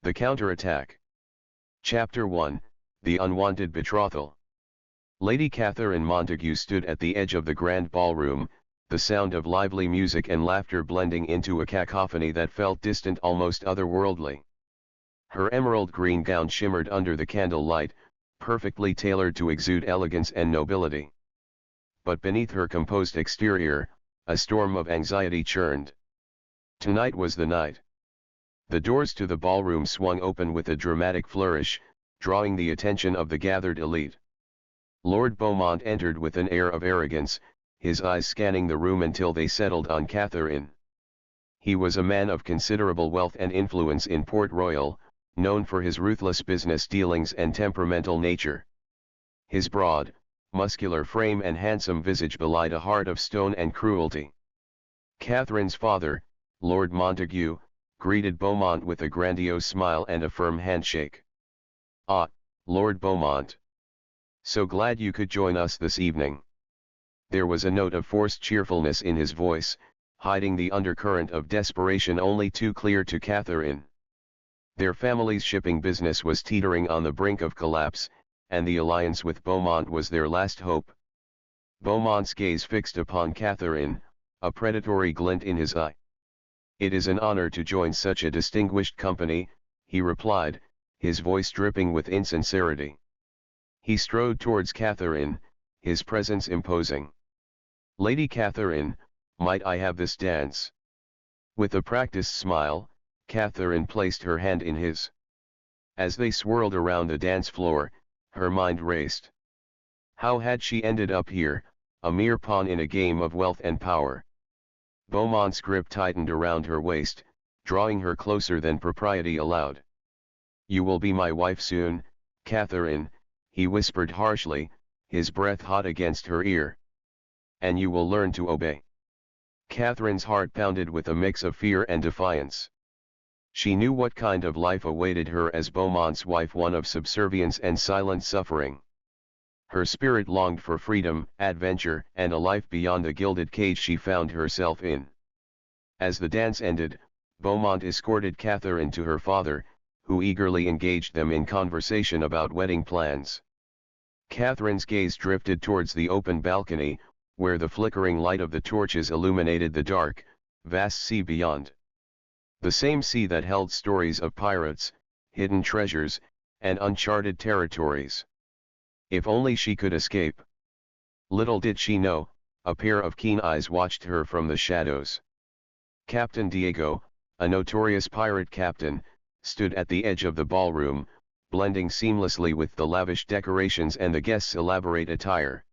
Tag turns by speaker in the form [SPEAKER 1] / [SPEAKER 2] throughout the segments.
[SPEAKER 1] The Counterattack. Chapter 1, The Unwanted Betrothal. Lady Catherine Montague stood at the edge of the grand ballroom, the sound of lively music and laughter blending into a cacophony that felt distant, almost otherworldly. Her emerald green gown shimmered under the candlelight, perfectly tailored to exude elegance and nobility. But beneath her composed exterior, a storm of anxiety churned. Tonight was the night. The doors to the ballroom swung open with a dramatic flourish, drawing the attention of the gathered elite. Lord Beaumont entered with an air of arrogance, his eyes scanning the room until they settled on Catherine. He was a man of considerable wealth and influence in Port Royal, known for his ruthless business dealings and temperamental nature. His broad, muscular frame and handsome visage belied a heart of stone and cruelty. Catherine's father, Lord Montague, greeted Beaumont with a grandiose smile and a firm handshake. "Ah, Lord Beaumont. So glad you could join us this evening." There was a note of forced cheerfulness in his voice, hiding the undercurrent of desperation only too clear to Catherine. Their family's shipping business was teetering on the brink of collapse, and the alliance with Beaumont was their last hope. Beaumont's gaze fixed upon Catherine, a predatory glint in his eye. "It is an honor to join such a distinguished company," he replied, his voice dripping with insincerity. He strode towards Catherine, his presence imposing. "Lady Catherine, might I have this dance?" With a practiced smile, Catherine placed her hand in his. As they swirled around the dance floor, her mind raced. How had she ended up here, a mere pawn in a game of wealth and power? Beaumont's grip tightened around her waist, drawing her closer than propriety allowed. "You will be my wife soon, Catherine," he whispered harshly, his breath hot against her ear. "And you will learn to obey." Catherine's heart pounded with a mix of fear and defiance. She knew what kind of life awaited her as Beaumont's wife, one of subservience and silent suffering. Her spirit longed for freedom, adventure, and a life beyond the gilded cage she found herself in. As the dance ended, Beaumont escorted Catherine to her father, who eagerly engaged them in conversation about wedding plans. Catherine's gaze drifted towards the open balcony, where the flickering light of the torches illuminated the dark, vast sea beyond. The same sea that held stories of pirates, hidden treasures, and uncharted territories. If only she could escape. Little did she know, a pair of keen eyes watched her from the shadows. Captain Diego, a notorious pirate captain, stood at the edge of the ballroom, blending seamlessly with the lavish decorations and the guests' elaborate attire.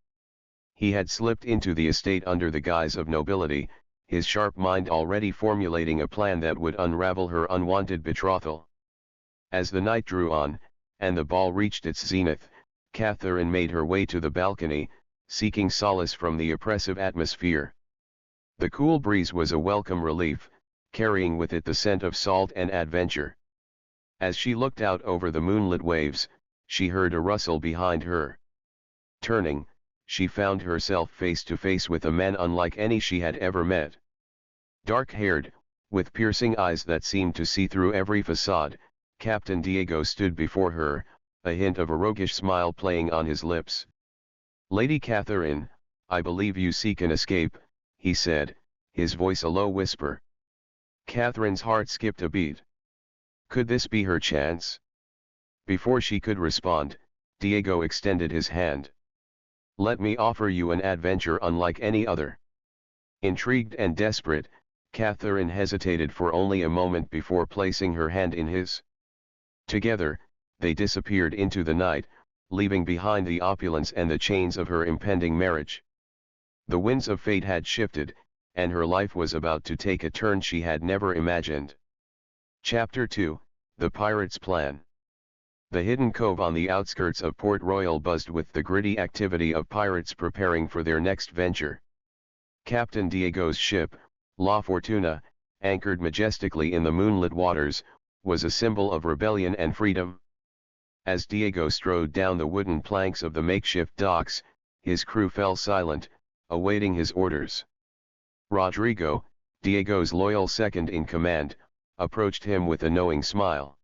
[SPEAKER 1] He had slipped into the estate under the guise of nobility, his sharp mind already formulating a plan that would unravel her unwanted betrothal. As the night drew on, and the ball reached its zenith, Catherine made her way to the balcony, seeking solace from the oppressive atmosphere. The cool breeze was a welcome relief, carrying with it the scent of salt and adventure. As she looked out over the moonlit waves, she heard a rustle behind her. Turning, she found herself face to face with a man unlike any she had ever met. Dark-haired, with piercing eyes that seemed to see through every facade, Captain Diego stood before her, a hint of a roguish smile playing on his lips. "Lady Catherine, I believe you seek an escape," he said, his voice a low whisper. Catherine's heart skipped a beat. Could this be her chance? Before she could respond, Diego extended his hand. "Let me offer you an adventure unlike any other." Intrigued and desperate, Catherine hesitated for only a moment before placing her hand in his. Together, they disappeared into the night, leaving behind the opulence and the chains of her impending marriage. The winds of fate had shifted, and her life was about to take a turn she had never imagined. Chapter 2, The Pirate's Plan. The hidden cove on the outskirts of Port Royal buzzed with the gritty activity of pirates preparing for their next venture. Captain Diego's ship, La Fortuna, anchored majestically in the moonlit waters, was a symbol of rebellion and freedom. As Diego strode down the wooden planks of the makeshift docks, his crew fell silent, awaiting his orders. Rodrigo, Diego's loyal second in command, approached him with a knowing smile.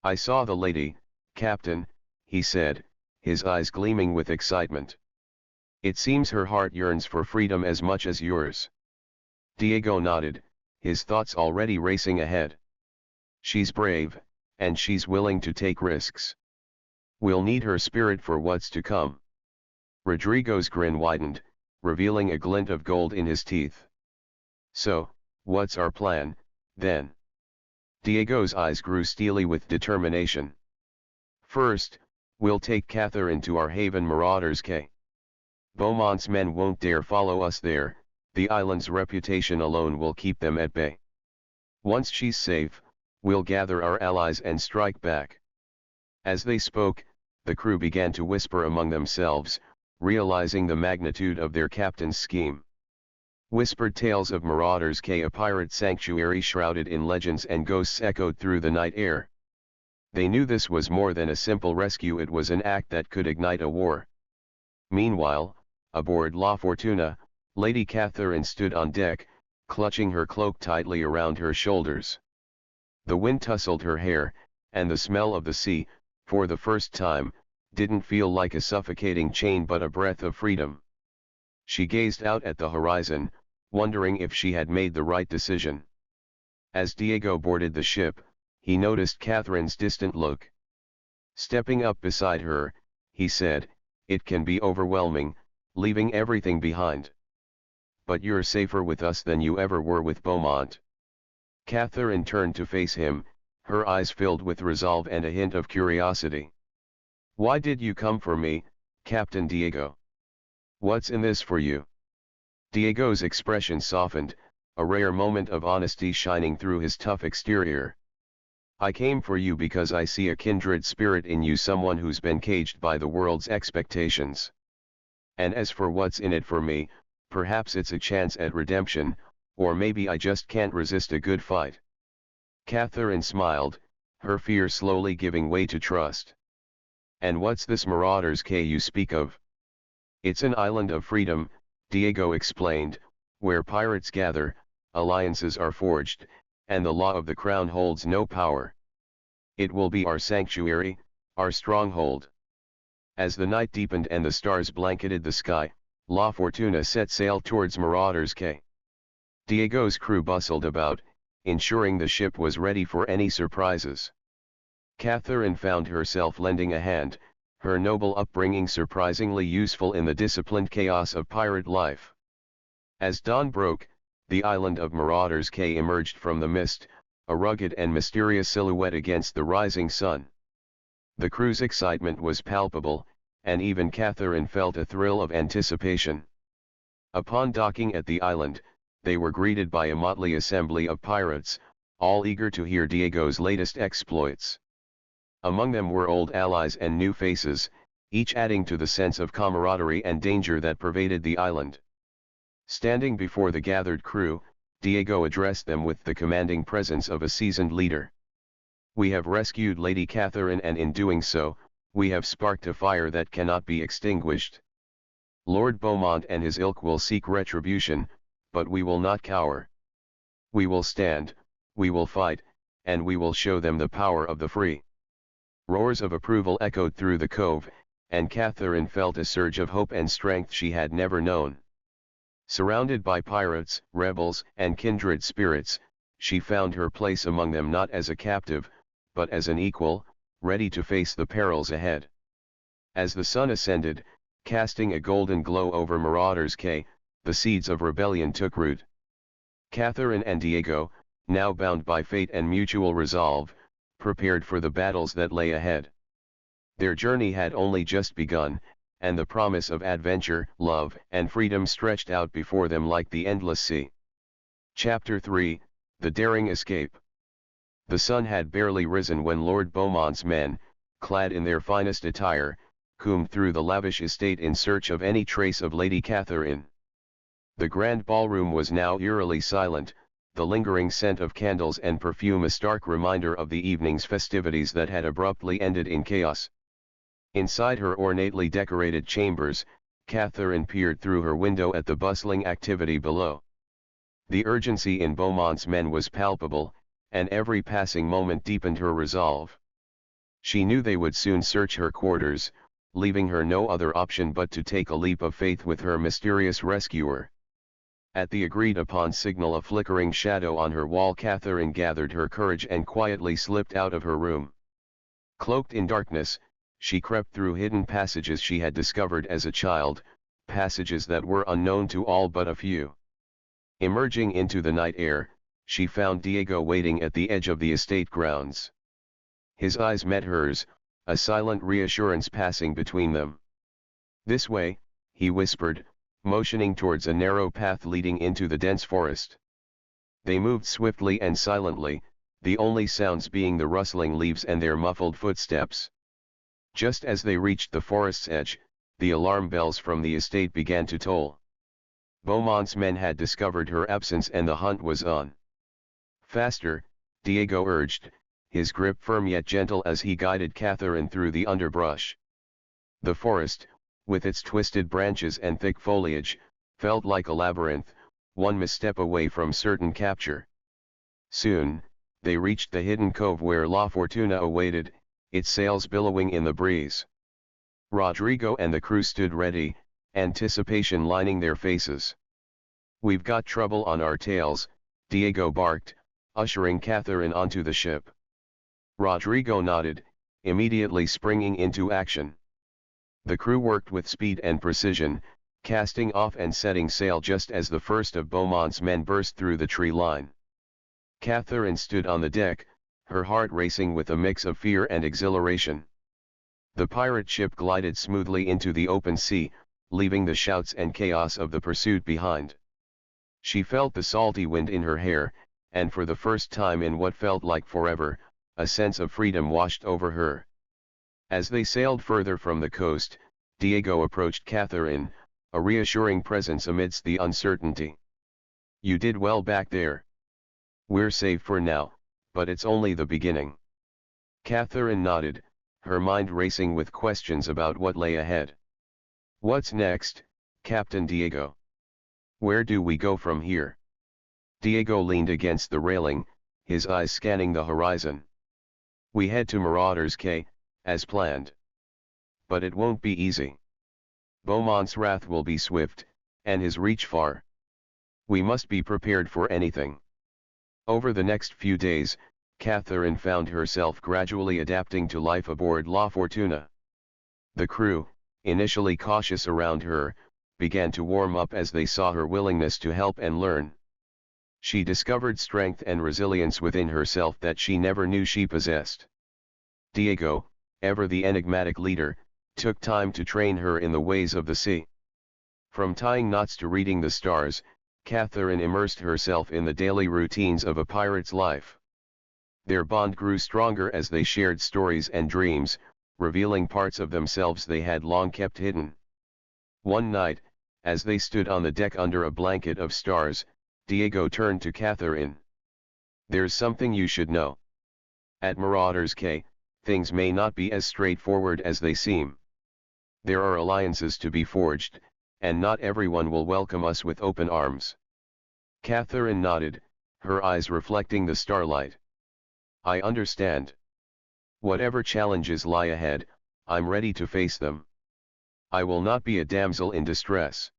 [SPEAKER 1] "I saw the lady, Captain," he said, his eyes gleaming with excitement. "It seems her heart yearns for freedom as much as yours." Diego nodded, his thoughts already racing ahead. "She's brave, and she's willing to take risks. We'll need her spirit for what's to come." Rodrigo's grin widened, revealing a glint of gold in his teeth. "So, what's our plan, then?" Diego's eyes grew steely with determination. "First, we'll take Catherine to our haven Marauders Cay. Beaumont's men won't dare follow us there, the island's reputation alone will keep them at bay. Once she's safe, we'll gather our allies and strike back." As they spoke, the crew began to whisper among themselves, realizing the magnitude of their captain's scheme. Whispered tales of Marauders Cay, a pirate sanctuary shrouded in legends and ghosts, echoed through the night air. They knew this was more than a simple rescue, it was an act that could ignite a war. Meanwhile, aboard La Fortuna, Lady Catherine stood on deck, clutching her cloak tightly around her shoulders. The wind tousled her hair, and the smell of the sea, for the first time, didn't feel like a suffocating chain but a breath of freedom. She gazed out at the horizon, wondering if she had made the right decision. As Diego boarded the ship, he noticed Catherine's distant look. Stepping up beside her, he said, "It can be overwhelming, leaving everything behind. But you're safer with us than you ever were with Beaumont." Catherine turned to face him, her eyes filled with resolve and a hint of curiosity. "Why did you come for me, Captain Diego? What's in this for you?" Diego's expression softened, a rare moment of honesty shining through his tough exterior. "I came for you because I see a kindred spirit in you, someone who's been caged by the world's expectations. And as for what's in it for me, perhaps it's a chance at redemption, or maybe I just can't resist a good fight." Catherine smiled, her fear slowly giving way to trust. "And what's this Marauders Cay you speak of?" "It's an island of freedom," Diego explained, "where pirates gather, alliances are forged, and the law of the crown holds no power. It will be our sanctuary, our stronghold." As the night deepened and the stars blanketed the sky, La Fortuna set sail towards Marauders Cay. Diego's crew bustled about, ensuring the ship was ready for any surprises. Catherine found herself lending a hand, her noble upbringing surprisingly useful in the disciplined chaos of pirate life. As dawn broke, the island of Marauders Cay emerged from the mist, a rugged and mysterious silhouette against the rising sun. The crew's excitement was palpable, and even Catherine felt a thrill of anticipation. Upon docking at the island, they were greeted by a motley assembly of pirates, all eager to hear Diego's latest exploits. Among them were old allies and new faces, each adding to the sense of camaraderie and danger that pervaded the island. Standing before the gathered crew, Diego addressed them with the commanding presence of a seasoned leader. "We have rescued Lady Catherine, and in doing so, we have sparked a fire that cannot be extinguished. Lord Beaumont and his ilk will seek retribution, but we will not cower. We will stand, we will fight, and we will show them the power of the free." Roars of approval echoed through the cove, and Catherine felt a surge of hope and strength she had never known. Surrounded by pirates, rebels, and kindred spirits, she found her place among them not as a captive, but as an equal, ready to face the perils ahead. As the sun ascended, casting a golden glow over Marauders Cay, the seeds of rebellion took root. Catherine and Diego, now bound by fate and mutual resolve, prepared for the battles that lay ahead. Their journey had only just begun, and the promise of adventure, love, and freedom stretched out before them like the endless sea. Chapter 3, The Daring Escape. The sun had barely risen when Lord Beaumont's men, clad in their finest attire, combed through the lavish estate in search of any trace of Lady Catherine. The grand ballroom was now eerily silent, the lingering scent of candles and perfume a stark reminder of the evening's festivities that had abruptly ended in chaos. Inside her ornately decorated chambers, Catherine peered through her window at the bustling activity below. The urgency in Beaumont's men was palpable, and every passing moment deepened her resolve. She knew they would soon search her quarters, leaving her no other option but to take a leap of faith with her mysterious rescuer. At the agreed-upon signal, a flickering shadow on her wall, Catherine gathered her courage and quietly slipped out of her room. Cloaked in darkness, she crept through hidden passages she had discovered as a child, passages that were unknown to all but a few. Emerging into the night air, she found Diego waiting at the edge of the estate grounds. His eyes met hers, a silent reassurance passing between them. "This way," he whispered, motioning towards a narrow path leading into the dense forest. They moved swiftly and silently, the only sounds being the rustling leaves and their muffled footsteps. Just as they reached the forest's edge, the alarm bells from the estate began to toll. Beaumont's men had discovered her absence and the hunt was on. "Faster," Diego urged, his grip firm yet gentle as he guided Catherine through the underbrush. The forest, with its twisted branches and thick foliage, felt like a labyrinth, one misstep away from certain capture. Soon, they reached the hidden cove where La Fortuna awaited, its sails billowing in the breeze. Rodrigo and the crew stood ready, anticipation lining their faces. "We've got trouble on our tails," Diego barked, ushering Catherine onto the ship. Rodrigo nodded, immediately springing into action. The crew worked with speed and precision, casting off and setting sail just as the first of Beaumont's men burst through the tree line. Catherine stood on the deck, her heart racing with a mix of fear and exhilaration. The pirate ship glided smoothly into the open sea, leaving the shouts and chaos of the pursuit behind. She felt the salty wind in her hair, and for the first time in what felt like forever, a sense of freedom washed over her. As they sailed further from the coast, Diego approached Catherine, a reassuring presence amidst the uncertainty. "You did well back there. We're safe for now, but it's only the beginning." Catherine nodded, her mind racing with questions about what lay ahead. "What's next, Captain Diego? Where do we go from here?" Diego leaned against the railing, his eyes scanning the horizon. "We head to Marauders Cay, as planned. But it won't be easy. Beaumont's wrath will be swift, and his reach far. We must be prepared for anything." Over the next few days, Catherine found herself gradually adapting to life aboard La Fortuna. The crew, initially cautious around her, began to warm up as they saw her willingness to help and learn. She discovered strength and resilience within herself that she never knew she possessed. Diego, ever the enigmatic leader, took time to train her in the ways of the sea. From tying knots to reading the stars, Catherine immersed herself in the daily routines of a pirate's life. Their bond grew stronger as they shared stories and dreams, revealing parts of themselves they had long kept hidden. One night, as they stood on the deck under a blanket of stars, Diego turned to Catherine. "There's something you should know. At Marauders Cay, things may not be as straightforward as they seem. There are alliances to be forged, and not everyone will welcome us with open arms." Catherine nodded, her eyes reflecting the starlight. "I understand. Whatever challenges lie ahead, I'm ready to face them. I will not be a damsel in distress."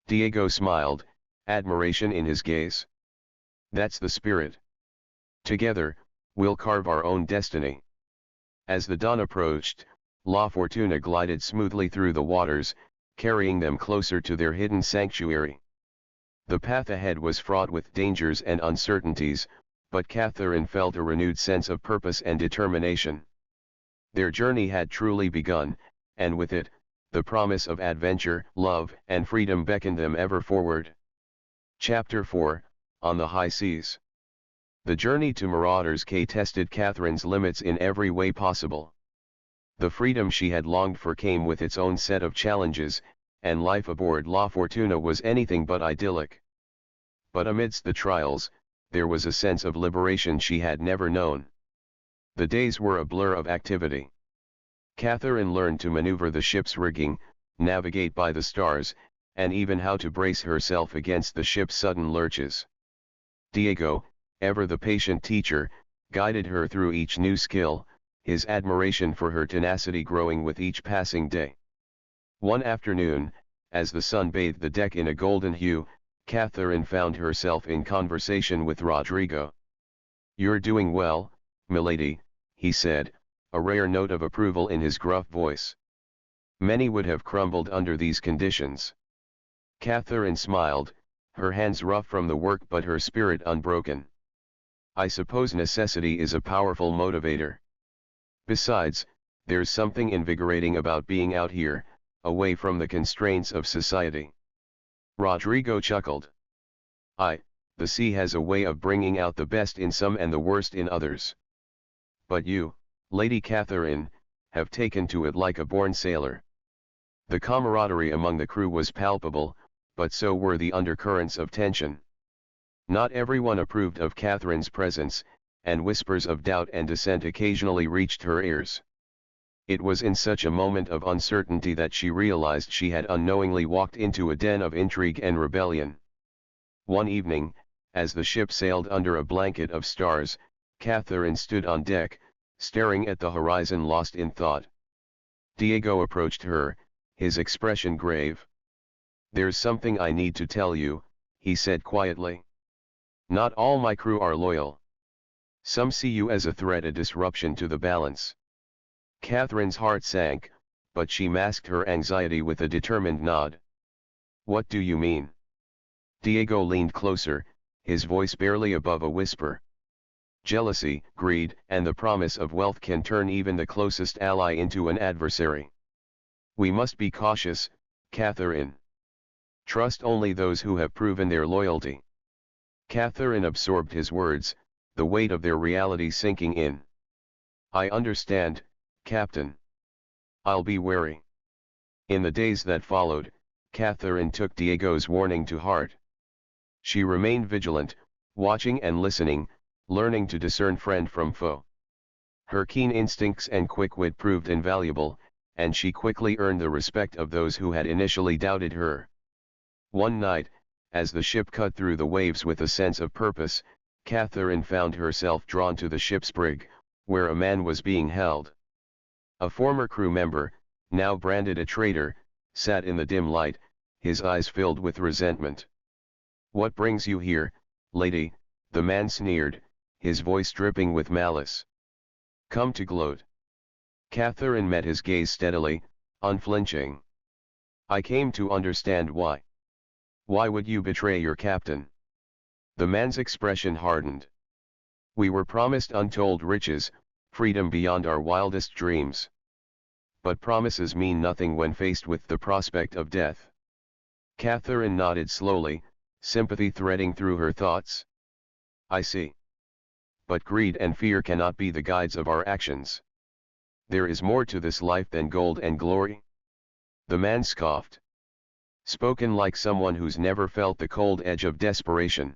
[SPEAKER 1] Diego smiled, admiration in his gaze. "That's the spirit. Together, we'll carve our own destiny." As the dawn approached, La Fortuna glided smoothly through the waters, carrying them closer to their hidden sanctuary. The path ahead was fraught with dangers and uncertainties, but Catherine felt a renewed sense of purpose and determination. Their journey had truly begun, and with it, the promise of adventure, love, and freedom beckoned them ever forward. Chapter 4, On the High Seas. The journey to Marauders Cay tested Catherine's limits in every way possible. The freedom she had longed for came with its own set of challenges, and life aboard La Fortuna was anything but idyllic. But amidst the trials, there was a sense of liberation she had never known. The days were a blur of activity. Catherine learned to maneuver the ship's rigging, navigate by the stars, and even how to brace herself against the ship's sudden lurches. Diego, ever the patient teacher, guided her through each new skill, his admiration for her tenacity growing with each passing day. One afternoon, as the sun bathed the deck in a golden hue, Catherine found herself in conversation with Rodrigo. "You're doing well, milady," he said, a rare note of approval in his gruff voice. Many would have crumbled under these conditions. Catherine smiled, her hands rough from the work but her spirit unbroken. "I suppose necessity is a powerful motivator. Besides, there's something invigorating about being out here, away from the constraints of society." Rodrigo chuckled. The sea has a way of bringing out the best in some and the worst in others. But you, Lady Catherine, have taken to it like a born sailor." The camaraderie among the crew was palpable, but so were the undercurrents of tension. Not everyone approved of Catherine's presence, and whispers of doubt and dissent occasionally reached her ears. It was in such a moment of uncertainty that she realized she had unknowingly walked into a den of intrigue and rebellion. One evening, as the ship sailed under a blanket of stars, Catherine stood on deck, staring at the horizon lost in thought. Diego approached her, his expression grave. "There's something I need to tell you," he said quietly. "Not all my crew are loyal. Some see you as a threat, a disruption to the balance." Catherine's heart sank, but she masked her anxiety with a determined nod. "What do you mean?" Diego leaned closer, his voice barely above a whisper. "Jealousy, greed, and the promise of wealth can turn even the closest ally into an adversary. We must be cautious, Catherine. Trust only those who have proven their loyalty." Catherine absorbed his words, the weight of their reality sinking in. "I understand, Captain. I'll be wary." In the days that followed, Catherine took Diego's warning to heart. She remained vigilant, watching and listening, learning to discern friend from foe. Her keen instincts and quick wit proved invaluable, and she quickly earned the respect of those who had initially doubted her. One night, as the ship cut through the waves with a sense of purpose, Catherine found herself drawn to the ship's brig, where a man was being held. A former crew member, now branded a traitor, sat in the dim light, his eyes filled with resentment. "What brings you here, lady?" the man sneered, his voice dripping with malice. "Come to gloat." Catherine met his gaze steadily, unflinching. "I came to understand why." "Why would you betray your captain?" The man's expression hardened. "We were promised untold riches, freedom beyond our wildest dreams. But promises mean nothing when faced with the prospect of death." Catherine nodded slowly, sympathy threading through her thoughts. "I see. But greed and fear cannot be the guides of our actions. There is more to this life than gold and glory." The man scoffed. Spoken like someone who's never felt the cold edge of desperation.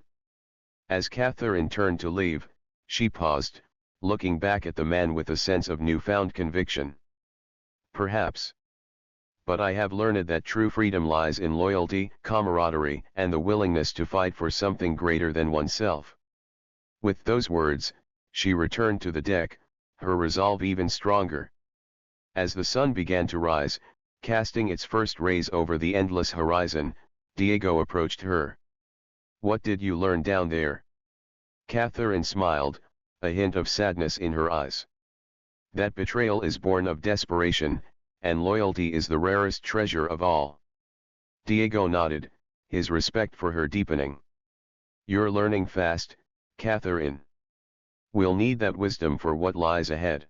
[SPEAKER 1] As Catherine turned to leave, she paused, looking back at the man with a sense of newfound conviction. "Perhaps. But I have learned that true freedom lies in loyalty, camaraderie, and the willingness to fight for something greater than oneself." With those words, she returned to the deck, her resolve even stronger. As the sun began to rise, casting its first rays over the endless horizon, Diego approached her. "What did you learn down there?" Catherine smiled, a hint of sadness in her eyes. "That betrayal is born of desperation, and loyalty is the rarest treasure of all." Diego nodded, his respect for her deepening. "You're learning fast, Catherine. We'll need that wisdom for what lies ahead."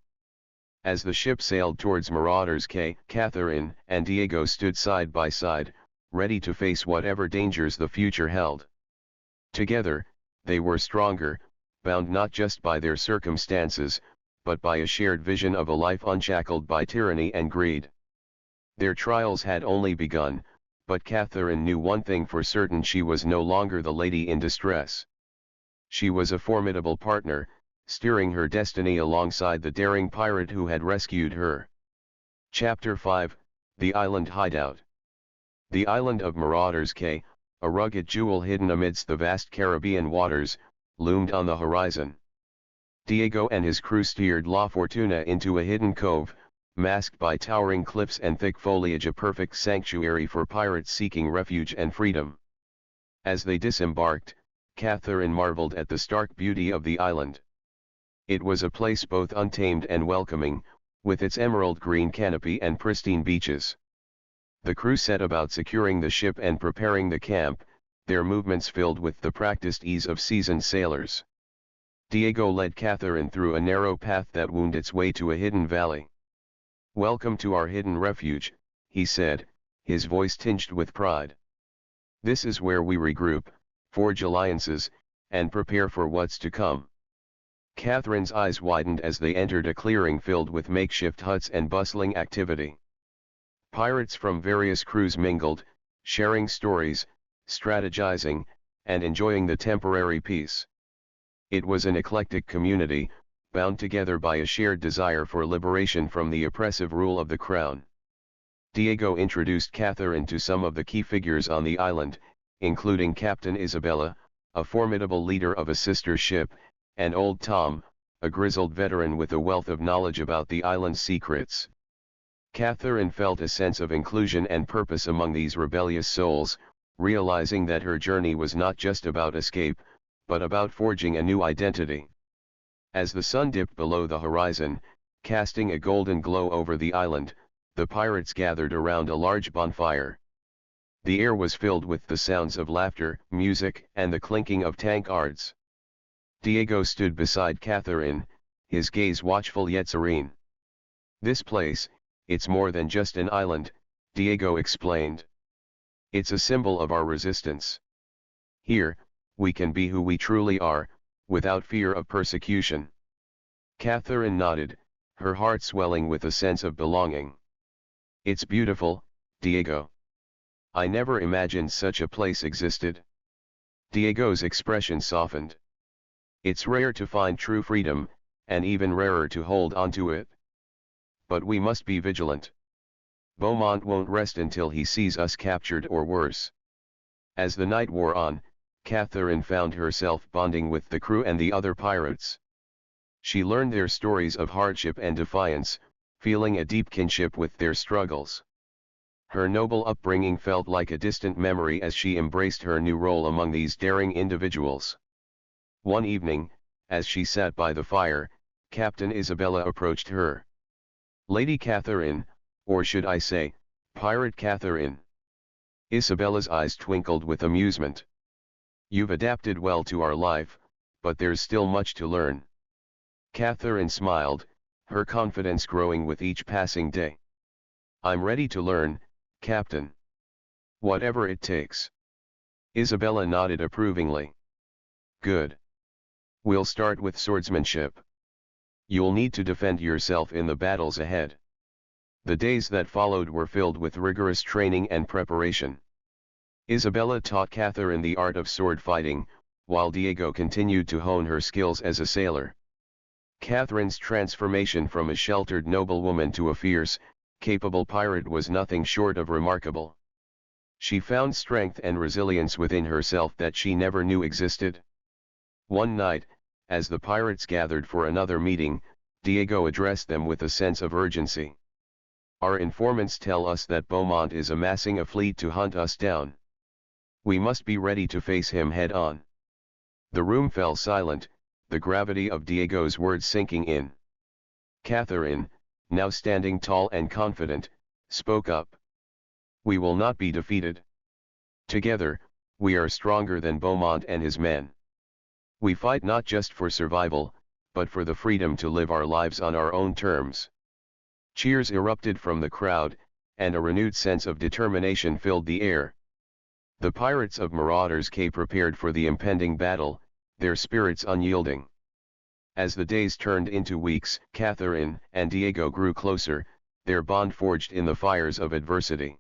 [SPEAKER 1] As the ship sailed towards Marauders Cay, Catherine and Diego stood side by side, ready to face whatever dangers the future held. Together, they were stronger, bound not just by their circumstances, but by a shared vision of a life unshackled by tyranny and greed. Their trials had only begun, but Catherine knew one thing for certain: she was no longer the lady in distress. She was a formidable partner, steering her destiny alongside the daring pirate who had rescued her. Chapter 5, The Island Hideout. The island of Marauders Cay, a rugged jewel hidden amidst the vast Caribbean waters, loomed on the horizon. Diego and his crew steered La Fortuna into a hidden cove, masked by towering cliffs and thick foliage, a perfect sanctuary for pirates seeking refuge and freedom. As they disembarked, Catherine marveled at the stark beauty of the island. It was a place both untamed and welcoming, with its emerald green canopy and pristine beaches. The crew set about securing the ship and preparing the camp, their movements filled with the practiced ease of seasoned sailors. Diego led Catherine through a narrow path that wound its way to a hidden valley. "Welcome to our hidden refuge," he said, his voice tinged with pride. "This is where we regroup, forge alliances, and prepare for what's to come." Catherine's eyes widened as they entered a clearing filled with makeshift huts and bustling activity. Pirates from various crews mingled, sharing stories, strategizing, and enjoying the temporary peace. It was an eclectic community, bound together by a shared desire for liberation from the oppressive rule of the crown. Diego introduced Catherine to some of the key figures on the island, including Captain Isabella, a formidable leader of a sister ship, and Old Tom, a grizzled veteran with a wealth of knowledge about the island's secrets. Catherine felt a sense of inclusion and purpose among these rebellious souls, realizing that her journey was not just about escape, but about forging a new identity. As the sun dipped below the horizon, casting a golden glow over the island, the pirates gathered around a large bonfire. The air was filled with the sounds of laughter, music, and the clinking of tankards. Diego stood beside Catherine, his gaze watchful yet serene. "This place, it's more than just an island," Diego explained. "It's a symbol of our resistance. Here, we can be who we truly are, without fear of persecution." Catherine nodded, her heart swelling with a sense of belonging. "It's beautiful, Diego. I never imagined such a place existed." Diego's expression softened. "It's rare to find true freedom, and even rarer to hold onto it. But we must be vigilant. Beaumont won't rest until he sees us captured or worse." As the night wore on, Catherine found herself bonding with the crew and the other pirates. She learned their stories of hardship and defiance, feeling a deep kinship with their struggles. Her noble upbringing felt like a distant memory as she embraced her new role among these daring individuals. One evening, as she sat by the fire, Captain Isabella approached her. "Lady Catherine, or should I say, Pirate Catherine." Isabella's eyes twinkled with amusement. "You've adapted well to our life, but there's still much to learn." Catherine smiled, her confidence growing with each passing day. "I'm ready to learn, Captain. Whatever it takes." Isabella nodded approvingly. "Good. We'll start with swordsmanship. You'll need to defend yourself in the battles ahead." The days that followed were filled with rigorous training and preparation. Isabella taught Catherine the art of sword fighting, while Diego continued to hone her skills as a sailor. Catherine's transformation from a sheltered noblewoman to a fierce, capable pirate was nothing short of remarkable. She found strength and resilience within herself that she never knew existed. One night, as the pirates gathered for another meeting, Diego addressed them with a sense of urgency. "Our informants tell us that Beaumont is amassing a fleet to hunt us down. We must be ready to face him head-on." The room fell silent, the gravity of Diego's words sinking in. Catherine, now standing tall and confident, spoke up. "We will not be defeated. Together, we are stronger than Beaumont and his men. We fight not just for survival, but for the freedom to live our lives on our own terms." Cheers erupted from the crowd, and a renewed sense of determination filled the air. The pirates of Marauders Cay prepared for the impending battle, their spirits unyielding. As the days turned into weeks, Catherine and Diego grew closer, their bond forged in the fires of adversity.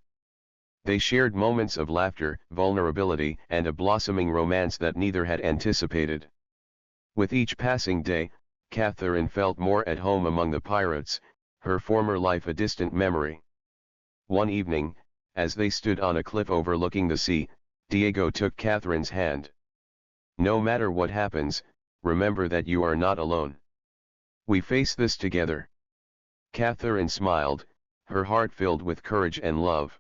[SPEAKER 1] They shared moments of laughter, vulnerability, and a blossoming romance that neither had anticipated. With each passing day, Catherine felt more at home among the pirates, her former life a distant memory. One evening, as they stood on a cliff overlooking the sea, Diego took Catherine's hand. "No matter what happens, remember that you are not alone. We face this together. Catherine smiled, her heart filled with courage and love.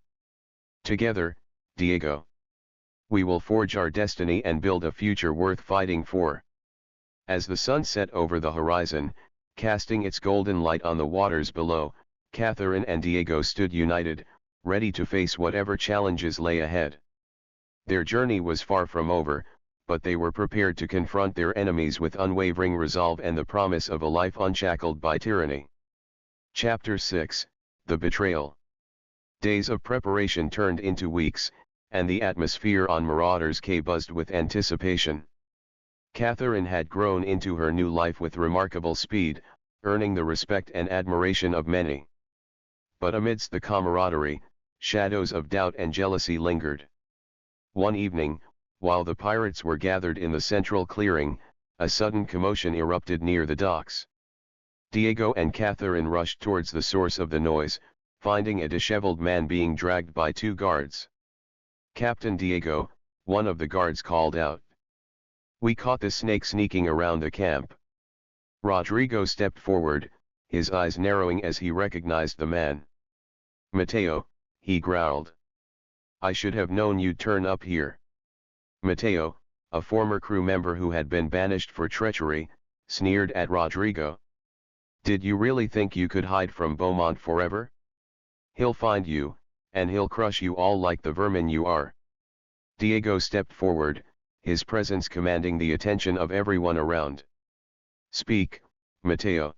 [SPEAKER 1] Together, Diego. We will forge our destiny and build a future worth fighting for. As the sun set over the horizon, casting its golden light on the waters below, Catherine and Diego stood united, ready to face whatever challenges lay ahead. Their journey was far from over, but they were prepared to confront their enemies with unwavering resolve and the promise of a life unshackled by tyranny. Chapter 6, The Betrayal. Days of preparation turned into weeks, and the atmosphere on Marauders Cay buzzed with anticipation. Catherine had grown into her new life with remarkable speed, earning the respect and admiration of many. But amidst the camaraderie, shadows of doubt and jealousy lingered. One evening, while the pirates were gathered in the central clearing, a sudden commotion erupted near the docks. Diego and Catherine rushed towards the source of the noise, finding a disheveled man being dragged by two guards. "Captain Diego," one of the guards called out. "We caught the snake sneaking around the camp." Rodrigo stepped forward, his eyes narrowing as he recognized the man. "Mateo," he growled. "I should have known you'd turn up here." Mateo, a former crew member who had been banished for treachery, sneered at Rodrigo. "Did you really think you could hide from Beaumont forever? He'll find you, and he'll crush you all like the vermin you are." Diego stepped forward, his presence commanding the attention of everyone around. "Speak, Mateo.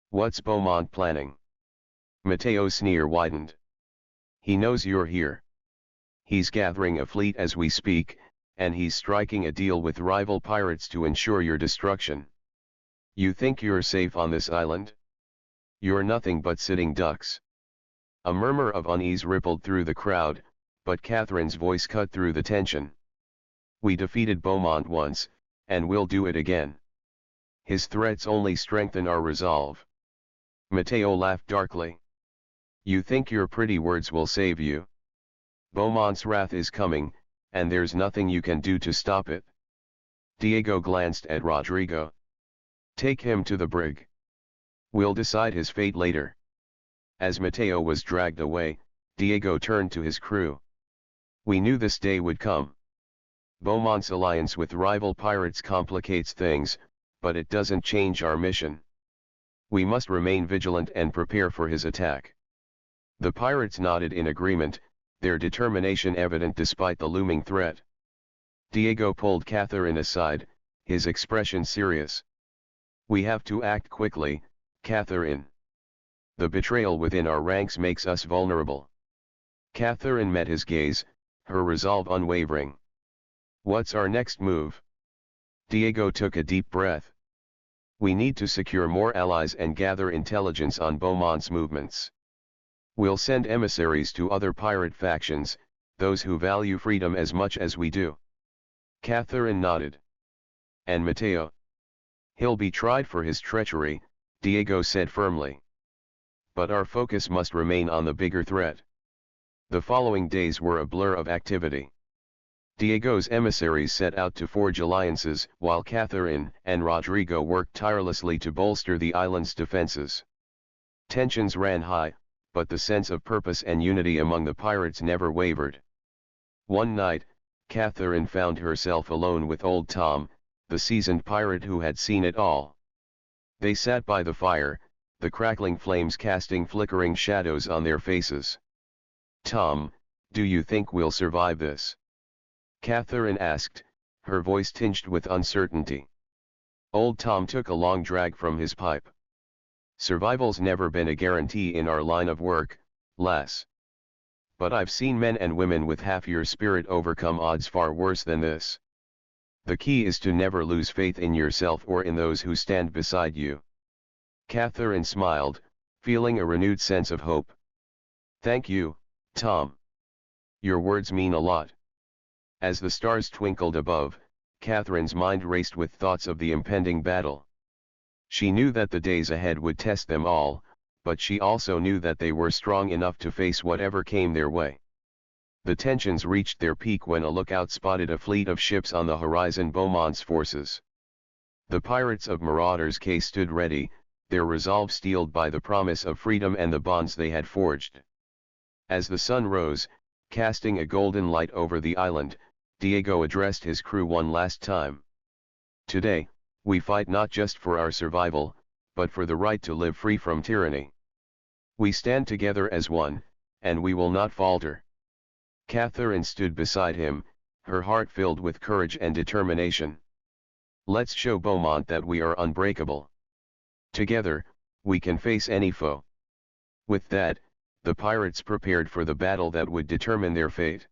[SPEAKER 1] What's Beaumont planning?" Mateo's sneer widened. "He knows you're here. He's gathering a fleet as we speak, and he's striking a deal with rival pirates to ensure your destruction. You think you're safe on this island? You're nothing but sitting ducks." A murmur of unease rippled through the crowd, but Catherine's voice cut through the tension. "We defeated Beaumont once, and we'll do it again. His threats only strengthen our resolve." Mateo laughed darkly. "You think your pretty words will save you? Beaumont's wrath is coming, and there's nothing you can do to stop it." Diego glanced at Rodrigo. "Take him to the brig. We'll decide his fate later." As Mateo was dragged away, Diego turned to his crew. "We knew this day would come. Beaumont's alliance with rival pirates complicates things, but it doesn't change our mission. We must remain vigilant and prepare for his attack." The pirates nodded in agreement, their determination evident despite the looming threat. Diego pulled Catherine aside, his expression serious. "We have to act quickly, Catherine. The betrayal within our ranks makes us vulnerable." Catherine met his gaze, her resolve unwavering. "What's our next move?" Diego took a deep breath. "We need to secure more allies and gather intelligence on Beaumont's movements. We'll send emissaries to other pirate factions, those who value freedom as much as we do." Catherine nodded. "And Mateo? He'll be tried for his treachery," Diego said firmly. "But our focus must remain on the bigger threat." The following days were a blur of activity. Diego's emissaries set out to forge alliances, while Catherine and Rodrigo worked tirelessly to bolster the island's defenses. Tensions ran high, but the sense of purpose and unity among the pirates never wavered. One night, Catherine found herself alone with Old Tom, the seasoned pirate who had seen it all. They sat by the fire, the crackling flames casting flickering shadows on their faces. "Tom, do you think we'll survive this?" Catherine asked, her voice tinged with uncertainty. Old Tom took a long drag from his pipe. "Survival's never been a guarantee in our line of work, lass. But I've seen men and women with half your spirit overcome odds far worse than this. The key is to never lose faith in yourself or in those who stand beside you." Catherine smiled, feeling a renewed sense of hope. "Thank you, Tom. Your words mean a lot." As the stars twinkled above, Catherine's mind raced with thoughts of the impending battle. She knew that the days ahead would test them all, but she also knew that they were strong enough to face whatever came their way. The tensions reached their peak when a lookout spotted a fleet of ships on the horizon. Beaumont's forces. The pirates of Marauders Cay stood ready, their resolve steeled by the promise of freedom and the bonds they had forged. As the sun rose, casting a golden light over the island, Diego addressed his crew one last time. Today, we fight not just for our survival, but for the right to live free from tyranny. We stand together as one, and we will not falter. Catherine stood beside him, her heart filled with courage and determination. Let's show Beaumont that we are unbreakable. Together, we can face any foe. With that, the pirates prepared for the battle that would determine their fate.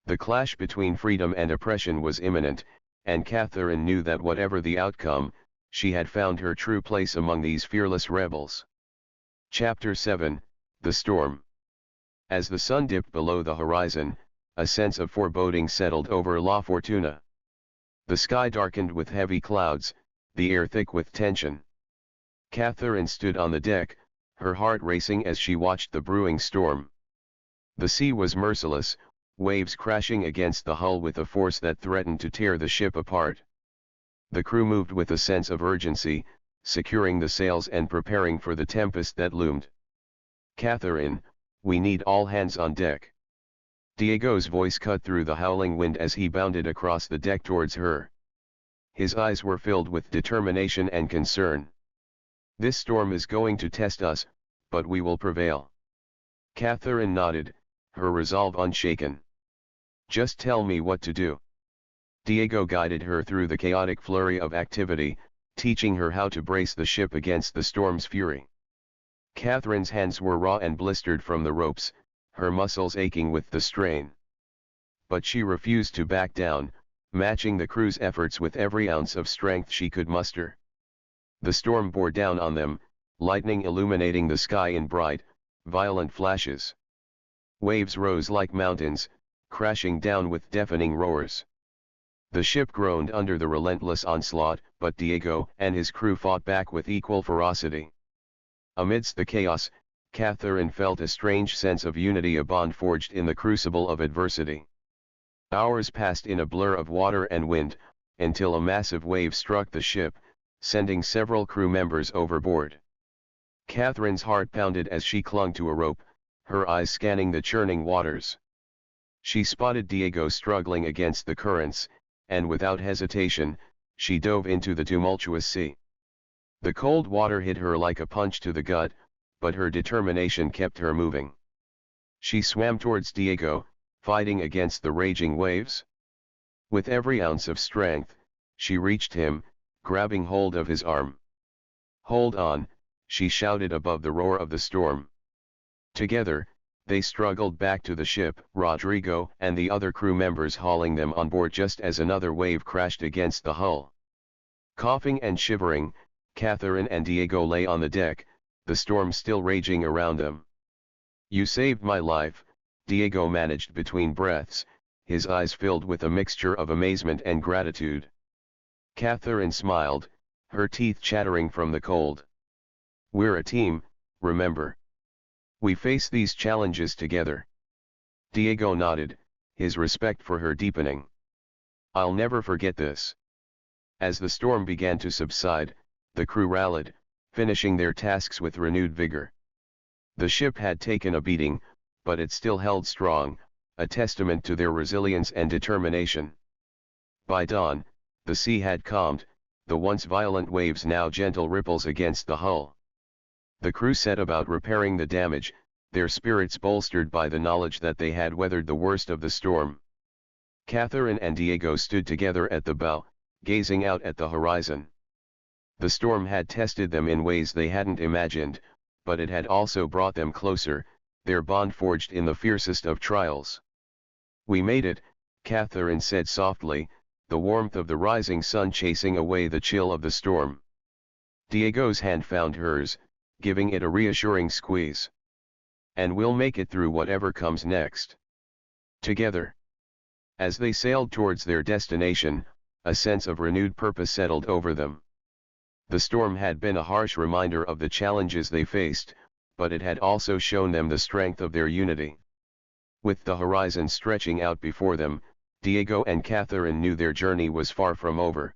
[SPEAKER 1] The clash between freedom and oppression was imminent, and Catherine knew that whatever the outcome, she had found her true place among these fearless rebels. Chapter 7, The Storm. As the sun dipped below the horizon, a sense of foreboding settled over La Fortuna. The sky darkened with heavy clouds, the air thick with tension. Catherine stood on the deck, her heart racing as she watched the brewing storm. The sea was merciless, waves crashing against the hull with a force that threatened to tear the ship apart. The crew moved with a sense of urgency, securing the sails and preparing for the tempest that loomed. Catherine, we need all hands on deck. Diego's voice cut through the howling wind as he bounded across the deck towards her. His eyes were filled with determination and concern. This storm is going to test us, but we will prevail. Catherine nodded, her resolve unshaken. Just tell me what to do. Diego guided her through the chaotic flurry of activity, teaching her how to brace the ship against the storm's fury. Catherine's hands were raw and blistered from the ropes, her muscles aching with the strain. But she refused to back down, matching the crew's efforts with every ounce of strength she could muster. The storm bore down on them, lightning illuminating the sky in bright, violent flashes. Waves rose like mountains, crashing down with deafening roars. The ship groaned under the relentless onslaught, but Diego and his crew fought back with equal ferocity. Amidst the chaos, Catherine felt a strange sense of unity, a bond forged in the crucible of adversity. Hours passed in a blur of water and wind, until a massive wave struck the ship, sending several crew members overboard. Catherine's heart pounded as she clung to a rope, her eyes scanning the churning waters. She spotted Diego struggling against the currents, and without hesitation, she dove into the tumultuous sea. The cold water hit her like a punch to the gut, but her determination kept her moving. She swam towards Diego, fighting against the raging waves. With every ounce of strength, she reached him, grabbing hold of his arm. "Hold on," she shouted above the roar of the storm. Together, they struggled back to the ship, Rodrigo and the other crew members hauling them on board just as another wave crashed against the hull. Coughing and shivering, Catherine and Diego lay on the deck, the storm still raging around them. "You saved my life," Diego managed between breaths, his eyes filled with a mixture of amazement and gratitude. Catherine smiled, her teeth chattering from the cold. "We're a team, remember? We face these challenges together." Diego nodded, his respect for her deepening. "I'll never forget this." As the storm began to subside, the crew rallied, finishing their tasks with renewed vigor. The ship had taken a beating, but it still held strong, a testament to their resilience and determination. By dawn, the sea had calmed, the once violent waves now gentle ripples against the hull. The crew set about repairing the damage, their spirits bolstered by the knowledge that they had weathered the worst of the storm. Catherine and Diego stood together at the bow, gazing out at the horizon. The storm had tested them in ways they hadn't imagined, but it had also brought them closer, their bond forged in the fiercest of trials. "We made it," Catherine said softly, the warmth of the rising sun chasing away the chill of the storm. Diego's hand found hers, giving it a reassuring squeeze. "And we'll make it through whatever comes next. Together." As they sailed towards their destination, a sense of renewed purpose settled over them. The storm had been a harsh reminder of the challenges they faced, but it had also shown them the strength of their unity. With the horizon stretching out before them, Diego and Catherine knew their journey was far from over.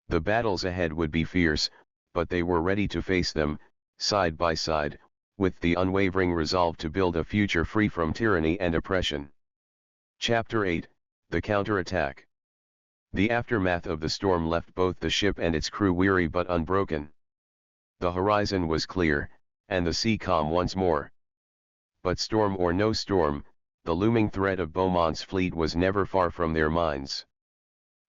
[SPEAKER 1] The battles ahead would be fierce, but they were ready to face them, side by side, with the unwavering resolve to build a future free from tyranny and oppression. Chapter 8, The Counterattack. The aftermath of the storm left both the ship and its crew weary but unbroken. The horizon was clear, and the sea calm once more. But storm or no storm, the looming threat of Beaumont's fleet was never far from their minds.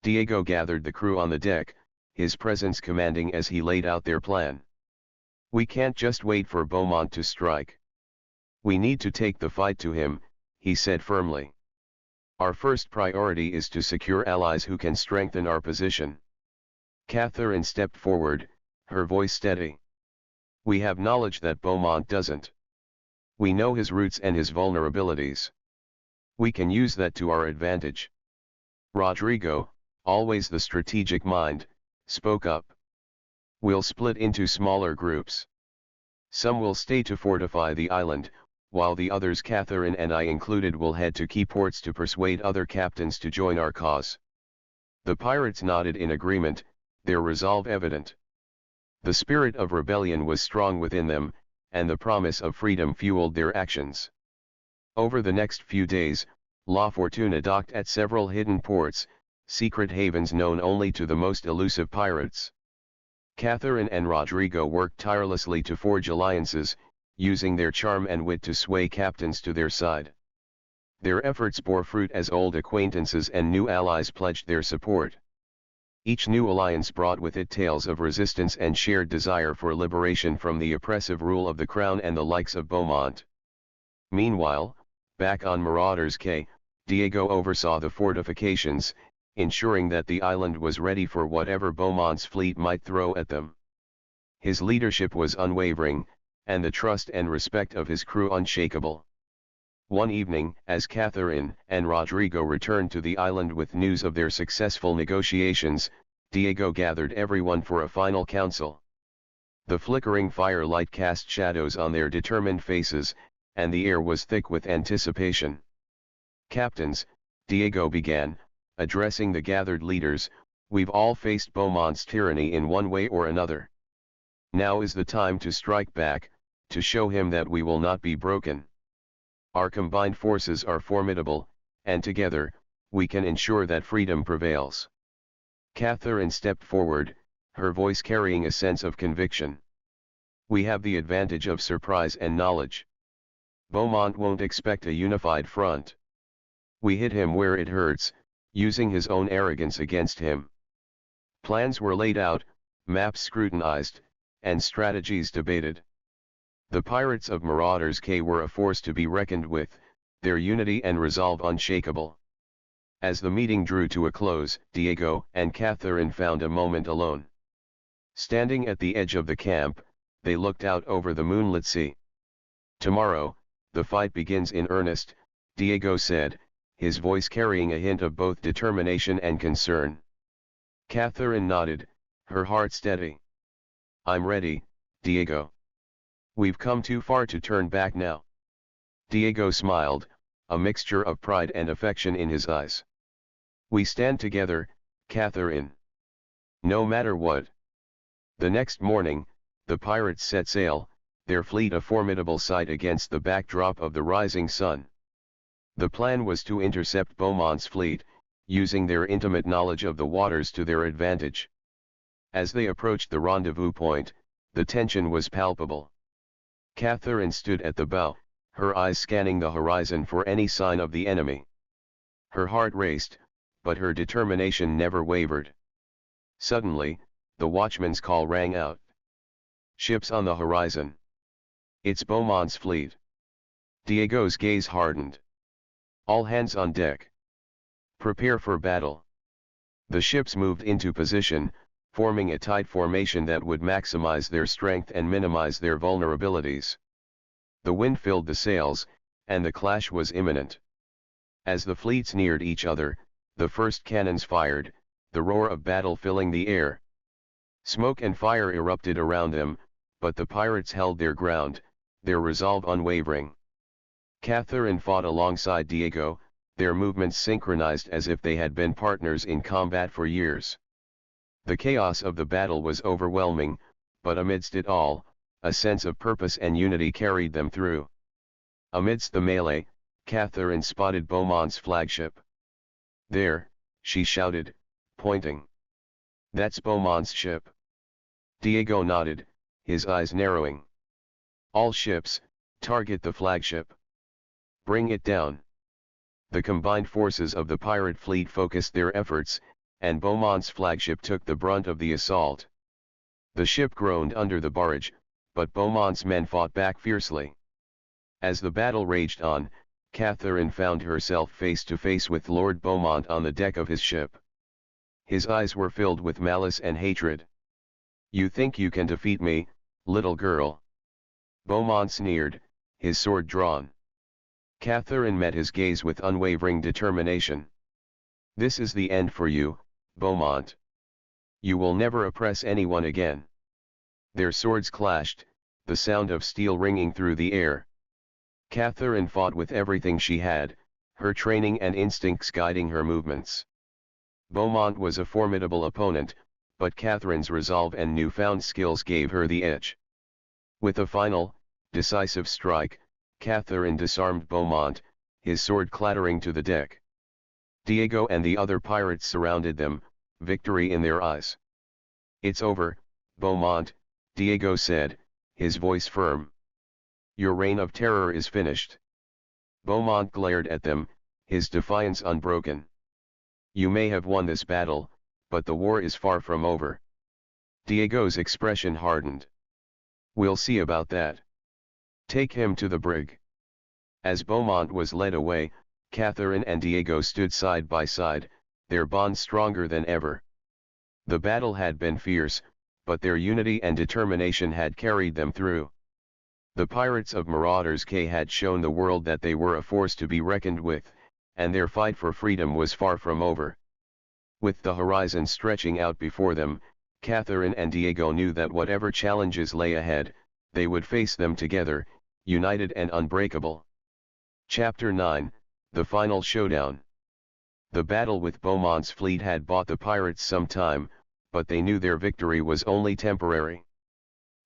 [SPEAKER 1] Diego gathered the crew on the deck, his presence commanding as he laid out their plan. "We can't just wait for Beaumont to strike. We need to take the fight to him," he said firmly. "Our first priority is to secure allies who can strengthen our position." Catherine stepped forward, her voice steady. "We have knowledge that Beaumont doesn't. We know his roots and his vulnerabilities. We can use that to our advantage." Rodrigo, always the strategic mind, spoke up. "We'll split into smaller groups. Some will stay to fortify the island, while the others, Catherine and I included, will head to key ports to persuade other captains to join our cause." The pirates nodded in agreement, their resolve evident. The spirit of rebellion was strong within them, and the promise of freedom fueled their actions. Over the next few days, La Fortuna docked at several hidden ports, secret havens known only to the most elusive pirates. Catherine and Rodrigo worked tirelessly to forge alliances, using their charm and wit to sway captains to their side. Their efforts bore fruit as old acquaintances and new allies pledged their support. Each new alliance brought with it tales of resistance and shared desire for liberation from the oppressive rule of the Crown and the likes of Beaumont. Meanwhile, back on Marauders Cay, Diego oversaw the fortifications, ensuring that the island was ready for whatever Beaumont's fleet might throw at them. His leadership was unwavering, and the trust and respect of his crew unshakable. One evening, as Catherine and Rodrigo returned to the island with news of their successful negotiations, Diego gathered everyone for a final council. The flickering firelight cast shadows on their determined faces, and the air was thick with anticipation. "Captains," Diego began, addressing the gathered leaders, "we've all faced Beaumont's tyranny in one way or another. Now is the time to strike back, to show him that we will not be broken. Our combined forces are formidable, and together, we can ensure that freedom prevails." Catherine stepped forward, her voice carrying a sense of conviction. "We have the advantage of surprise and knowledge. Beaumont won't expect a unified front. We hit him where it hurts, using his own arrogance against him." Plans were laid out, maps scrutinized, and strategies debated. The pirates of Marauders Cay were a force to be reckoned with, their unity and resolve unshakable. As the meeting drew to a close, Diego and Catherine found a moment alone. Standing at the edge of the camp, they looked out over the moonlit sea. "Tomorrow, the fight begins in earnest," Diego said, his voice carrying a hint of both determination and concern. Catherine nodded, her heart steady. "I'm ready, Diego. We've come too far to turn back now." Diego smiled, a mixture of pride and affection in his eyes. "We stand together, Catherine. No matter what." The next morning, the pirates set sail, their fleet a formidable sight against the backdrop of the rising sun. The plan was to intercept Beaumont's fleet, using their intimate knowledge of the waters to their advantage. As they approached the rendezvous point, the tension was palpable. Catherine stood at the bow, her eyes scanning the horizon for any sign of the enemy. Her heart raced, but her determination never wavered. Suddenly, the watchman's call rang out. "Ships on the horizon. It's Beaumont's fleet." Diego's gaze hardened. "All hands on deck. Prepare for battle." The ships moved into position, forming a tight formation that would maximize their strength and minimize their vulnerabilities. The wind filled the sails, and the clash was imminent. As the fleets neared each other, the first cannons fired, the roar of battle filling the air. Smoke and fire erupted around them, but the pirates held their ground, their resolve unwavering. Catherine fought alongside Diego, their movements synchronized as if they had been partners in combat for years. The chaos of the battle was overwhelming, but amidst it all, a sense of purpose and unity carried them through. Amidst the melee, Catherine spotted Beaumont's flagship. "There," she shouted, pointing. "That's Beaumont's ship." Diego nodded, his eyes narrowing. "All ships, target the flagship. Bring it down." The combined forces of the pirate fleet focused their efforts, and Beaumont's flagship took the brunt of the assault. The ship groaned under the barrage, but Beaumont's men fought back fiercely. As the battle raged on, Catherine found herself face to face with Lord Beaumont on the deck of his ship. His eyes were filled with malice and hatred. "You think you can defeat me, little girl?" Beaumont sneered, his sword drawn. Catherine met his gaze with unwavering determination. "This is the end for you, Beaumont. You will never oppress anyone again." Their swords clashed, the sound of steel ringing through the air. Catherine fought with everything she had, her training and instincts guiding her movements. Beaumont was a formidable opponent, but Catherine's resolve and newfound skills gave her the edge. With a final, decisive strike, Catherine disarmed Beaumont, his sword clattering to the deck. Diego and the other pirates surrounded them, victory in their eyes. "It's over, Beaumont," Diego said, his voice firm. "Your reign of terror is finished." Beaumont glared at them, his defiance unbroken. "You may have won this battle, but the war is far from over." Diego's expression hardened. "We'll see about that. Take him to the brig." As Beaumont was led away, Catherine and Diego stood side by side, their bond stronger than ever. The battle had been fierce, but their unity and determination had carried them through. The pirates of Marauders Cay had shown the world that they were a force to be reckoned with, and their fight for freedom was far from over. With the horizon stretching out before them, Catherine and Diego knew that whatever challenges lay ahead, they would face them together, united and unbreakable. Chapter 9, The Final Showdown. The battle with Beaumont's fleet had bought the pirates some time, but they knew their victory was only temporary.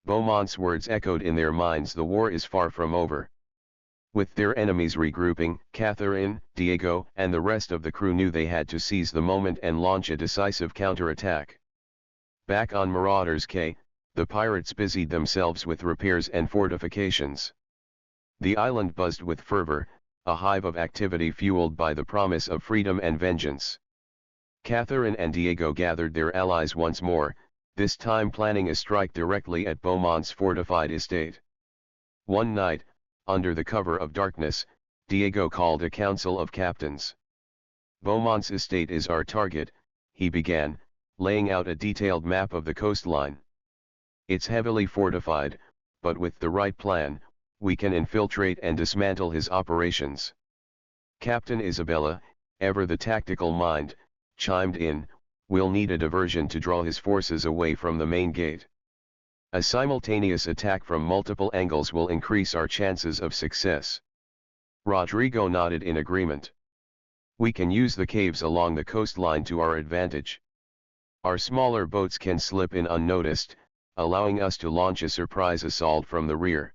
[SPEAKER 1] Beaumont's words echoed in their minds: "The war is far from over." With their enemies regrouping, Catherine, Diego, and the rest of the crew knew they had to seize the moment and launch a decisive counterattack. Back on Marauders Cay, the pirates busied themselves with repairs and fortifications. The island buzzed with fervor, a hive of activity fueled by the promise of freedom and vengeance. Catherine and Diego gathered their allies once more, this time planning a strike directly at Beaumont's fortified estate. One night, under the cover of darkness, Diego called a council of captains. "Beaumont's estate is our target," he began, laying out a detailed map of the coastline. "It's heavily fortified, but with the right plan, we can infiltrate and dismantle his operations." Captain Isabella, ever the tactical mind, chimed in, "We'll need a diversion to draw his forces away from the main gate. A simultaneous attack from multiple angles will increase our chances of success." Rodrigo nodded in agreement. "We can use the caves along the coastline to our advantage. Our smaller boats can slip in unnoticed, allowing us to launch a surprise assault from the rear."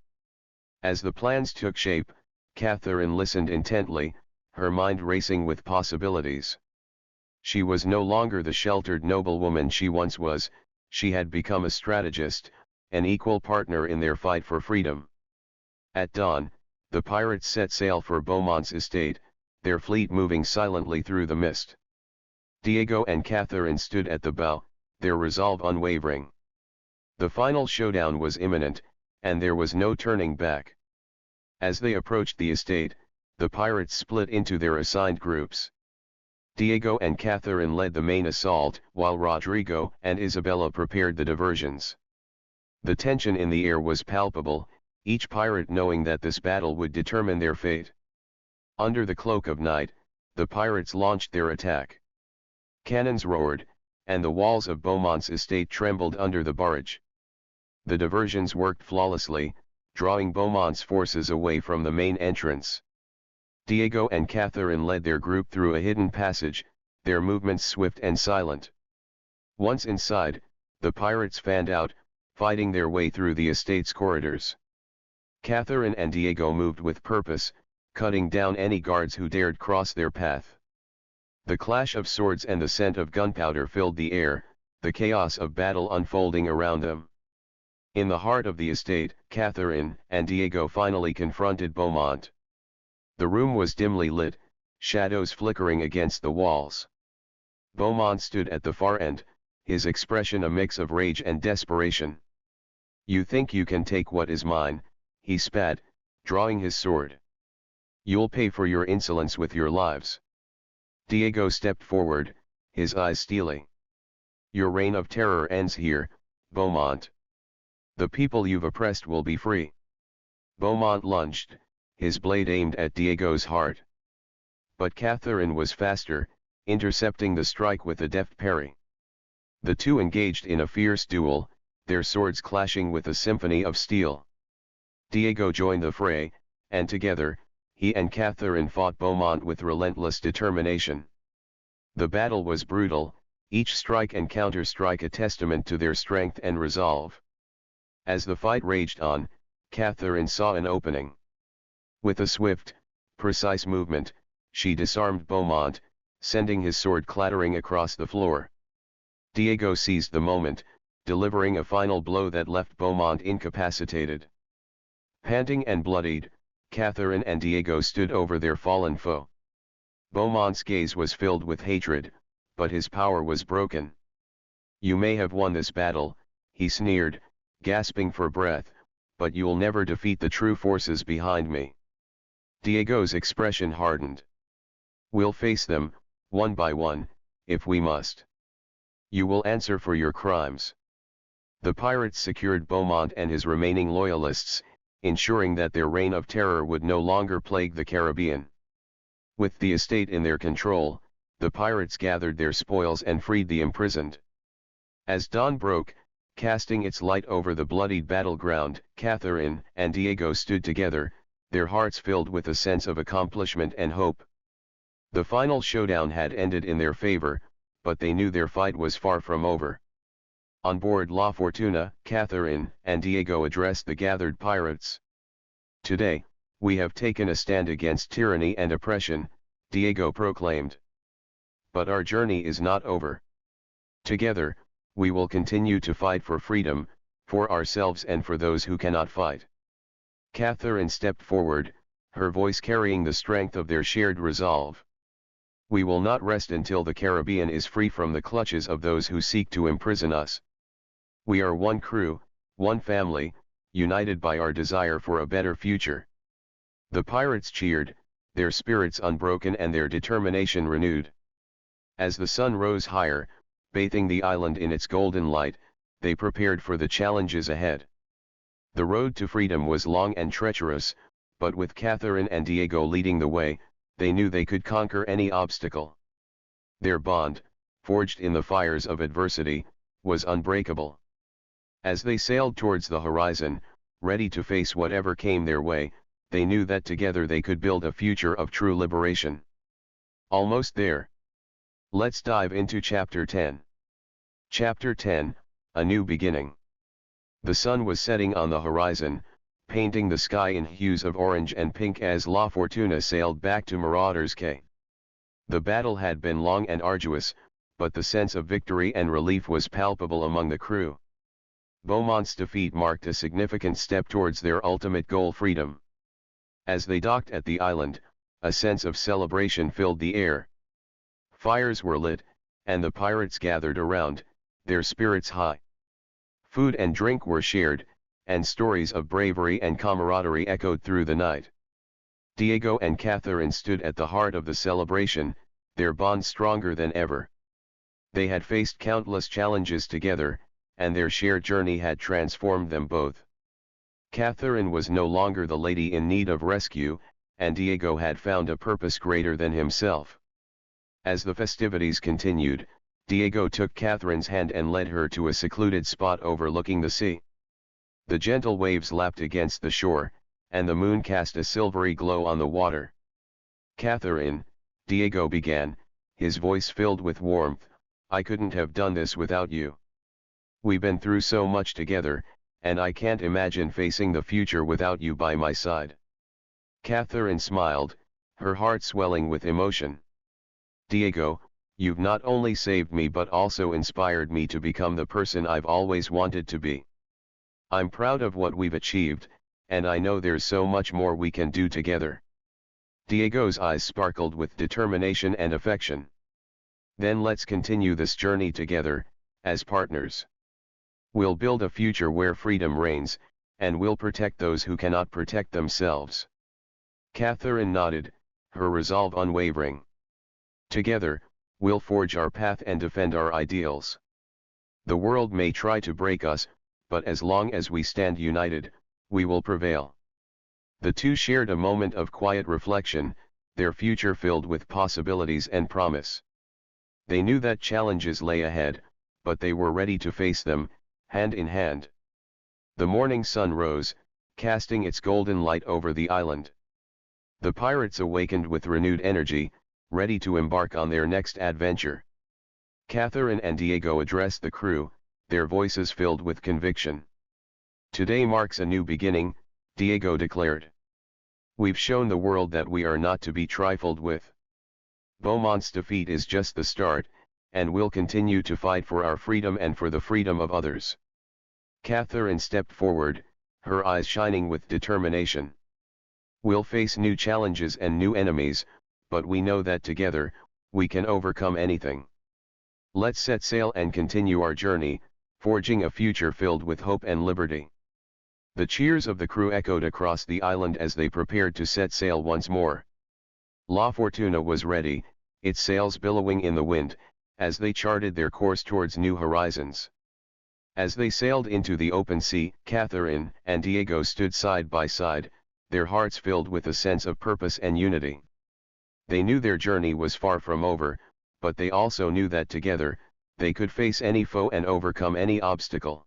[SPEAKER 1] As the plans took shape, Catherine listened intently, her mind racing with possibilities. She was no longer the sheltered noblewoman she once was, she had become a strategist, an equal partner in their fight for freedom. At dawn, the pirates set sail for Beaumont's estate, their fleet moving silently through the mist. Diego and Catherine stood at the bow, their resolve unwavering. The final showdown was imminent, and there was no turning back. As they approached the estate, the pirates split into their assigned groups. Diego and Catherine led the main assault, while Rodrigo and Isabella prepared the diversions. The tension in the air was palpable, each pirate knowing that this battle would determine their fate. Under the cloak of night, the pirates launched their attack. Cannons roared, and the walls of Beaumont's estate trembled under the barrage. The diversions worked flawlessly, drawing Beaumont's forces away from the main entrance. Diego and Catherine led their group through a hidden passage, their movements swift and silent. Once inside, the pirates fanned out, fighting their way through the estate's corridors. Catherine and Diego moved with purpose, cutting down any guards who dared cross their path. The clash of swords and the scent of gunpowder filled the air, the chaos of battle unfolding around them. In the heart of the estate, Catherine and Diego finally confronted Beaumont. The room was dimly lit, shadows flickering against the walls. Beaumont stood at the far end, his expression a mix of rage and desperation. "You think you can take what is mine," he spat, drawing his sword. "You'll pay for your insolence with your lives." Diego stepped forward, his eyes steely. "Your reign of terror ends here, Beaumont. The people you've oppressed will be free." Beaumont lunged, his blade aimed at Diego's heart. But Catherine was faster, intercepting the strike with a deft parry. The two engaged in a fierce duel, their swords clashing with a symphony of steel. Diego joined the fray, and together, he and Catherine fought Beaumont with relentless determination. The battle was brutal, each strike and counter-strike a testament to their strength and resolve. As the fight raged on, Catherine saw an opening. With a swift, precise movement, she disarmed Beaumont, sending his sword clattering across the floor. Diego seized the moment, delivering a final blow that left Beaumont incapacitated. Panting and bloodied, Catherine and Diego stood over their fallen foe. Beaumont's gaze was filled with hatred, but his power was broken. "You may have won this battle," he sneered, gasping for breath, "but you'll never defeat the true forces behind me." Diego's expression hardened. "We'll face them, one by one, if we must. You will answer for your crimes." The pirates secured Beaumont and his remaining loyalists, ensuring that their reign of terror would no longer plague the Caribbean. With the estate in their control, the pirates gathered their spoils and freed the imprisoned. As dawn broke, casting its light over the bloodied battleground, Catherine and Diego stood together, their hearts filled with a sense of accomplishment and hope. The final showdown had ended in their favor, but they knew their fight was far from over. On board La Fortuna, Catherine and Diego addressed the gathered pirates. "Today, we have taken a stand against tyranny and oppression," Diego proclaimed. "But our journey is not over. Together, we will continue to fight for freedom, for ourselves and for those who cannot fight." Catherine stepped forward, her voice carrying the strength of their shared resolve. "We will not rest until the Caribbean is free from the clutches of those who seek to imprison us. We are one crew, one family, united by our desire for a better future." The pirates cheered, their spirits unbroken and their determination renewed. As the sun rose higher, bathing the island in its golden light, they prepared for the challenges ahead. The road to freedom was long and treacherous, but with Catherine and Diego leading the way, they knew they could conquer any obstacle. Their bond, forged in the fires of adversity, was unbreakable. As they sailed towards the horizon, ready to face whatever came their way, they knew that together they could build a future of true liberation. Almost there. Let's dive into Chapter 10. Chapter 10, A New Beginning. The sun was setting on the horizon, painting the sky in hues of orange and pink as La Fortuna sailed back to Marauders Cay. The battle had been long and arduous, but the sense of victory and relief was palpable among the crew. Beaumont's defeat marked a significant step towards their ultimate goal, freedom. As they docked at the island, a sense of celebration filled the air. Fires were lit, and the pirates gathered around, their spirits high. Food and drink were shared, and stories of bravery and camaraderie echoed through the night. Diego and Catherine stood at the heart of the celebration, their bond stronger than ever. They had faced countless challenges together, and their shared journey had transformed them both. Catherine was no longer the lady in need of rescue, and Diego had found a purpose greater than himself. As the festivities continued, Diego took Catherine's hand and led her to a secluded spot overlooking the sea. The gentle waves lapped against the shore, and the moon cast a silvery glow on the water. "Catherine," Diego began, his voice filled with warmth, "I couldn't have done this without you. We've been through so much together, and I can't imagine facing the future without you by my side." Catherine smiled, her heart swelling with emotion. "Diego, you've not only saved me but also inspired me to become the person I've always wanted to be. I'm proud of what we've achieved, and I know there's so much more we can do together." Diego's eyes sparkled with determination and affection. "Then let's continue this journey together, as partners. We'll build a future where freedom reigns, and we'll protect those who cannot protect themselves." Catherine nodded, her resolve unwavering. "Together, we'll forge our path and defend our ideals. The world may try to break us, but as long as we stand united, we will prevail." The two shared a moment of quiet reflection, their future filled with possibilities and promise. They knew that challenges lay ahead, but they were ready to face them, hand in hand. The morning sun rose, casting its golden light over the island. The pirates awakened with renewed energy, ready to embark on their next adventure. Catherine and Diego addressed the crew, their voices filled with conviction. "Today marks a new beginning," Diego declared. "We've shown the world that we are not to be trifled with. Beaumont's defeat is just the start, and we'll continue to fight for our freedom and for the freedom of others." Catherine stepped forward, her eyes shining with determination. "We'll face new challenges and new enemies, but we know that together, we can overcome anything. Let's set sail and continue our journey, forging a future filled with hope and liberty." The cheers of the crew echoed across the island as they prepared to set sail once more. La Fortuna was ready, its sails billowing in the wind, as they charted their course towards new horizons. As they sailed into the open sea, Catherine and Diego stood side by side, their hearts filled with a sense of purpose and unity. They knew their journey was far from over, but they also knew that together, they could face any foe and overcome any obstacle.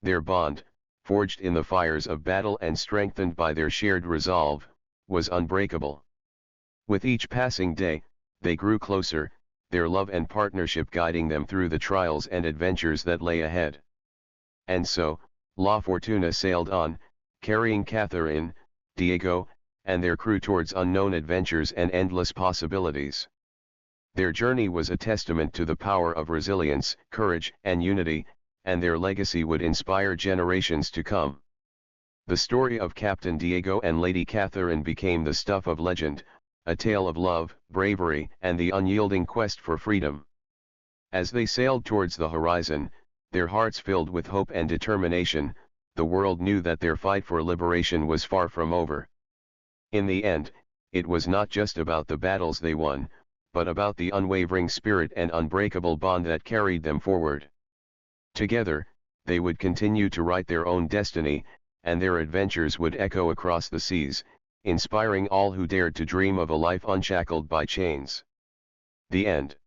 [SPEAKER 1] Their bond, forged in the fires of battle and strengthened by their shared resolve, was unbreakable. With each passing day, they grew closer, their love and partnership guiding them through the trials and adventures that lay ahead. And so, La Fortuna sailed on, carrying Catherine, Diego, and their crew towards unknown adventures and endless possibilities. Their journey was a testament to the power of resilience, courage, and unity, and their legacy would inspire generations to come. The story of Captain Diego and Lady Catherine became the stuff of legend, a tale of love, bravery, and the unyielding quest for freedom. As they sailed towards the horizon, their hearts filled with hope and determination, the world knew that their fight for liberation was far from over. In the end, it was not just about the battles they won, but about the unwavering spirit and unbreakable bond that carried them forward. Together, they would continue to write their own destiny, and their adventures would echo across the seas, inspiring all who dared to dream of a life unshackled by chains. The end.